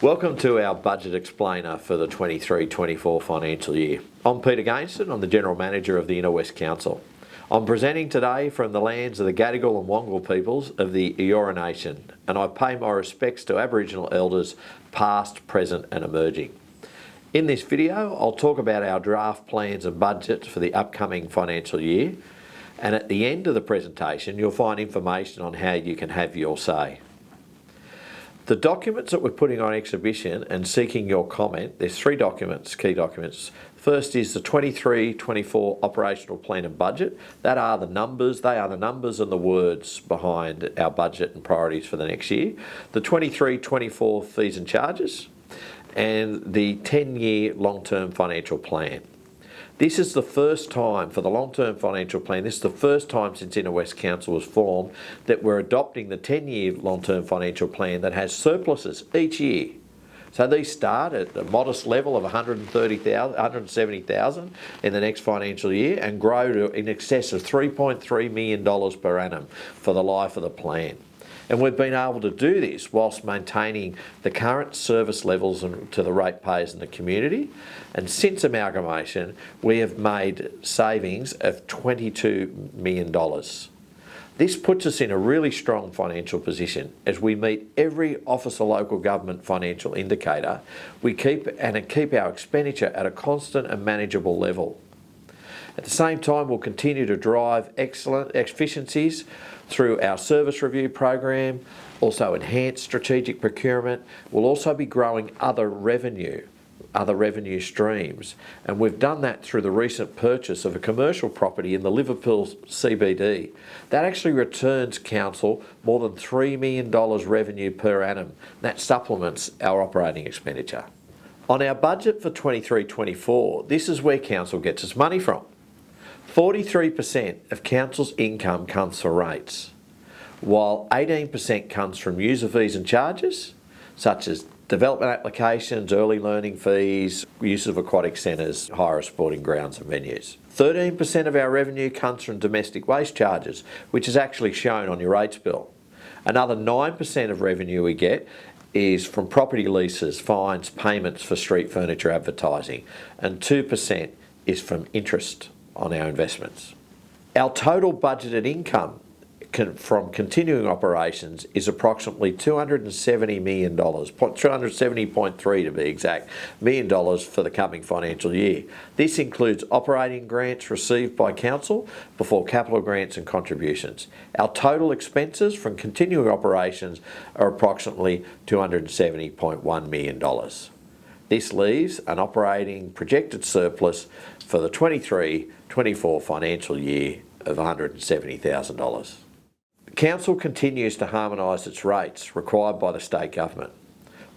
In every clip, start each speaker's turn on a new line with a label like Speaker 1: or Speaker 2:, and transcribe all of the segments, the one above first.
Speaker 1: Welcome to our Budget Explainer for the 23-24 financial year. I'm Peter Gainsford, I'm the General Manager of the Inner West Council. I'm presenting today from the lands of the Gadigal and Wongal peoples of the Eora Nation, and I pay my respects to Aboriginal elders past, present and emerging. In this video, I'll talk about our draft plans and budgets for the upcoming financial year, and at the end of the presentation you'll find information on how you can have your say. The documents that we're putting on exhibition and seeking your comment, there's three documents, key documents. First is the 23-24 operational plan and budget. They are the numbers and the words behind our budget and priorities for the next year. The 23-24 fees and charges and the 10-year long-term financial plan. This is the first time for the long-term financial plan, this is the first time since Inner West Council was formed that we're adopting the 10-year long-term financial plan that has surpluses each year. So these start at a modest level of $170,000 in the next financial year and grow to in excess of $3.3 million per annum for the life of the plan. And we've been able to do this whilst maintaining the current service levels to the ratepayers in the community. And since amalgamation, we have made savings of $22 million. This puts us in a really strong financial position. As we meet every Office of Local Government financial indicator, we keep our expenditure at a constant and manageable level. At the same time, we'll continue to drive excellent efficiencies through our service review program, also enhanced strategic procurement. We'll also be growing other revenue streams, and we've done that through the recent purchase of a commercial property in the Liverpool CBD. That actually returns Council more than $3 million revenue per annum. That supplements our operating expenditure. On our budget for 23-24, this is where Council gets its money from. 43% of Council's income comes from rates, while 18% comes from user fees and charges, such as development applications, early learning fees, use of aquatic centres, hire of sporting grounds and venues. 13% of our revenue comes from domestic waste charges, which is actually shown on your rates bill. Another 9% of revenue we get is from property leases, fines, payments for street furniture advertising, and 2% is from interest on our investments. Our total budgeted income from continuing operations is approximately $270 million, $270.3 to be exact, million for the coming financial year. This includes operating grants received by Council before capital grants and contributions. Our total expenses from continuing operations are approximately $270.1 million. This leaves an operating projected surplus for the 23-24 financial year of $170,000. Council continues to harmonise its rates required by the state government.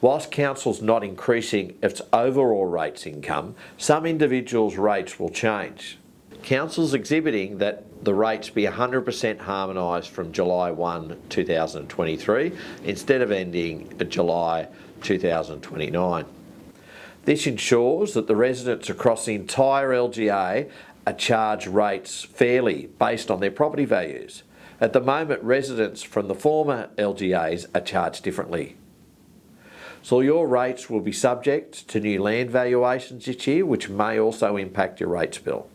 Speaker 1: Whilst Council's not increasing its overall rates income, some individuals' rates will change. Council's exhibiting that the rates be 100% harmonised from July 1, 2023 instead of ending at July 2029. This ensures that the residents across the entire LGA are charged rates fairly based on their property values. At the moment, residents from the former LGAs are charged differently. So your rates will be subject to new land valuations this year, which may also impact your rates bill.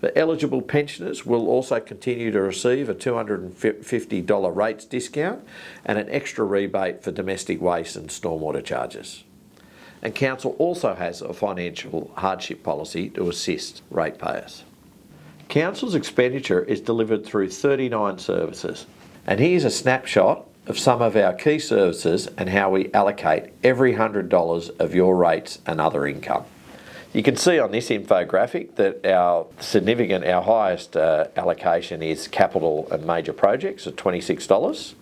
Speaker 1: The eligible pensioners will also continue to receive a $250 rates discount and an extra rebate for domestic waste and stormwater charges. And Council also has a financial hardship policy to assist ratepayers. Council's expenditure is delivered through 39 services. And here's a snapshot of some of our key services and how we allocate every $100 of your rates and other income. You can see on this infographic that our highest allocation is capital and major projects at $26.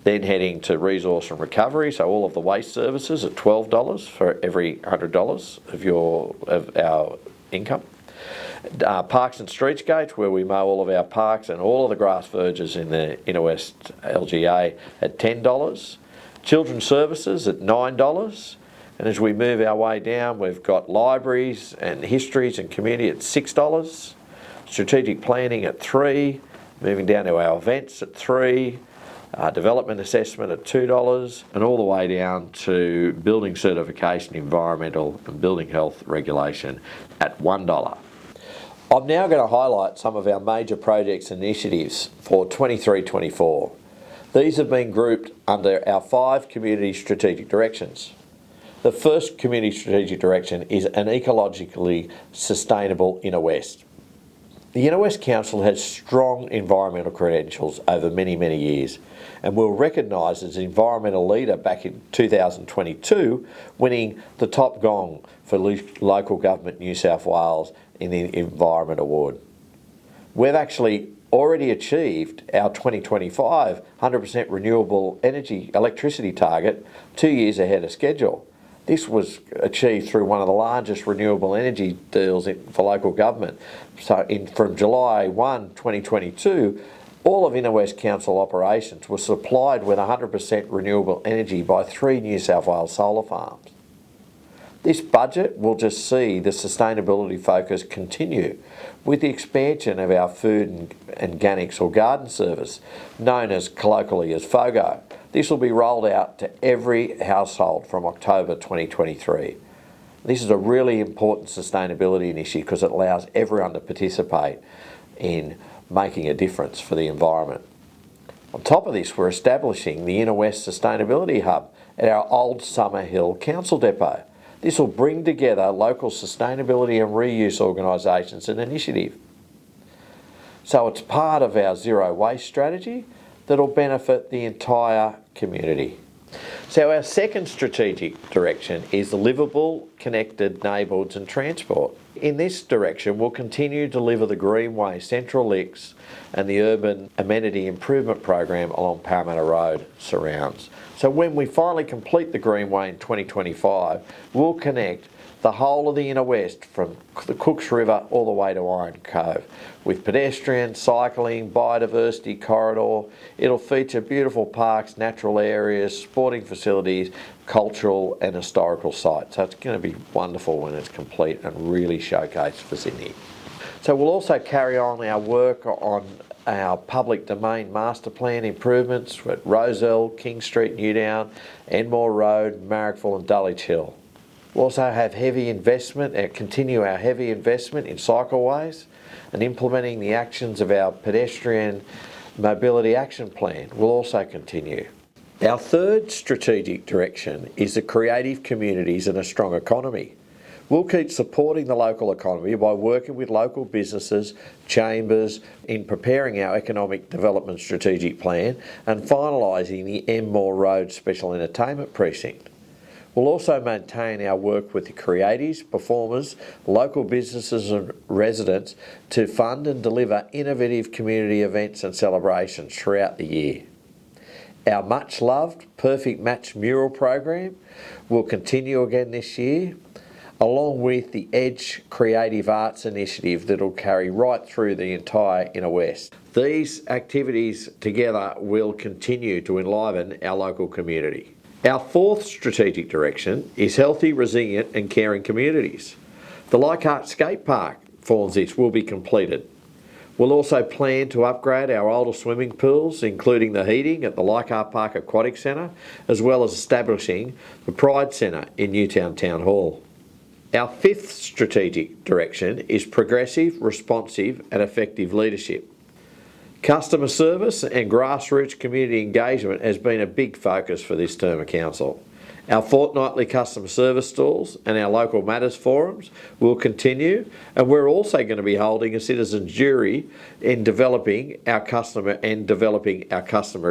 Speaker 1: Then heading to resource and recovery, so all of the waste services at $12 for every $100 of our income. Parks and streetscapes, where we mow all of our parks and all of the grass verges in the Inner West LGA at $10. Children's services at $9. And as we move our way down, we've got libraries and histories and community at $6. Strategic planning at $3. Moving down to our events at $3. development assessment at $2, and all the way down to building certification, environmental and building health regulation at $1. I'm now going to highlight some of our major projects and initiatives for 23-24. These have been grouped under our 5 community strategic directions. The first community strategic direction is an ecologically sustainable Inner West. The Inner West Council has strong environmental credentials over many, many years and will recognise as an environmental leader back in 2022, winning the top gong for Local Government New South Wales in the Environment Award. We've actually already achieved our 2025 100% renewable electricity target 2 years ahead of schedule. This was achieved through one of the largest renewable energy deals for local government. So from July 1, 2022, all of Inner West Council operations were supplied with 100% renewable energy by 3 New South Wales solar farms. This budget will just see the sustainability focus continue with the expansion of our food and organics or garden service, known as colloquially as FOGO. This will be rolled out to every household from October 2023. This is a really important sustainability initiative because it allows everyone to participate in making a difference for the environment. On top of this, we're establishing the Inner West Sustainability Hub at our old Summer Hill Council Depot. This will bring together local sustainability and reuse organisations and initiative. So it's part of our zero waste strategy that'll benefit the entire community. So our second strategic direction is livable, connected neighbourhoods and transport. In this direction, we'll continue to deliver the Greenway Central Licks and the Urban Amenity Improvement Program along Parramatta Road surrounds. So when we finally complete the Greenway in 2025, we'll connect the whole of the Inner West from the Cooks River all the way to Iron Cove with pedestrian, cycling, biodiversity corridor. It'll feature beautiful parks, natural areas, sporting facilities, cultural and historical sites. So it's going to be wonderful when it's complete and really showcased for Sydney. So we'll also carry on our work on our public domain master plan improvements at Rozelle, King Street, Newtown, Enmore Road, Marrickville and Dulwich Hill. We'll also have heavy investment and continue our heavy investment in cycleways and implementing the actions of our pedestrian mobility action plan will also continue. Our third strategic direction is the creative communities and a strong economy. We'll keep supporting the local economy by working with local businesses, chambers in preparing our economic development strategic plan and finalising the Enmore Road Special Entertainment Precinct. We'll also maintain our work with the creatives, performers, local businesses and residents to fund and deliver innovative community events and celebrations throughout the year. Our much loved Perfect Match mural program will continue again this year, along with the Edge Creative Arts Initiative that will carry right through the entire Inner West. These activities together will continue to enliven our local community. Our fourth strategic direction is healthy, resilient and caring communities. The Leichhardt Skate Park forms this will be completed. We'll also plan to upgrade our older swimming pools, including the heating at the Leichhardt Park Aquatic Centre, as well as establishing the Pride Centre in Newtown Town Hall. Our fifth strategic direction is progressive, responsive and effective leadership. Customer service and grassroots community engagement has been a big focus for this term of council. Our fortnightly customer service stalls and our local matters forums will continue, and we're also going to be holding a citizens jury in developing our customer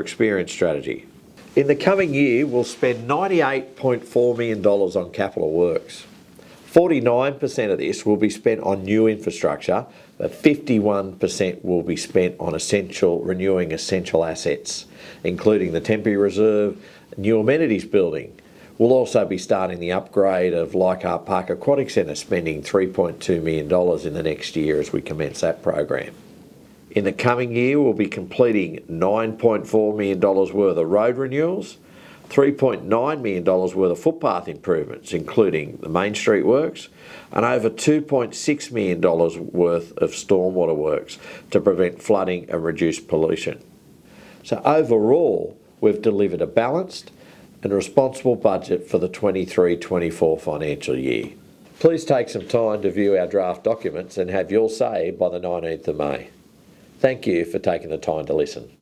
Speaker 1: experience strategy. In the coming year, we'll spend $98.4 million on capital works. 49% of this will be spent on new infrastructure, but 51% will be spent on renewing essential assets, including the temporary reserve, new amenities building. We'll also be starting the upgrade of Leichhardt Park Aquatic Centre, spending $3.2 million in the next year as we commence that program. In the coming year, we'll be completing $9.4 million worth of road renewals, $3.9 million worth of footpath improvements, including the Main Street works, and over $2.6 million worth of stormwater works to prevent flooding and reduce pollution. So overall, we've delivered a balanced and responsible budget for the 23-24 financial year. Please take some time to view our draft documents and have your say by the 19th of May. Thank you for taking the time to listen.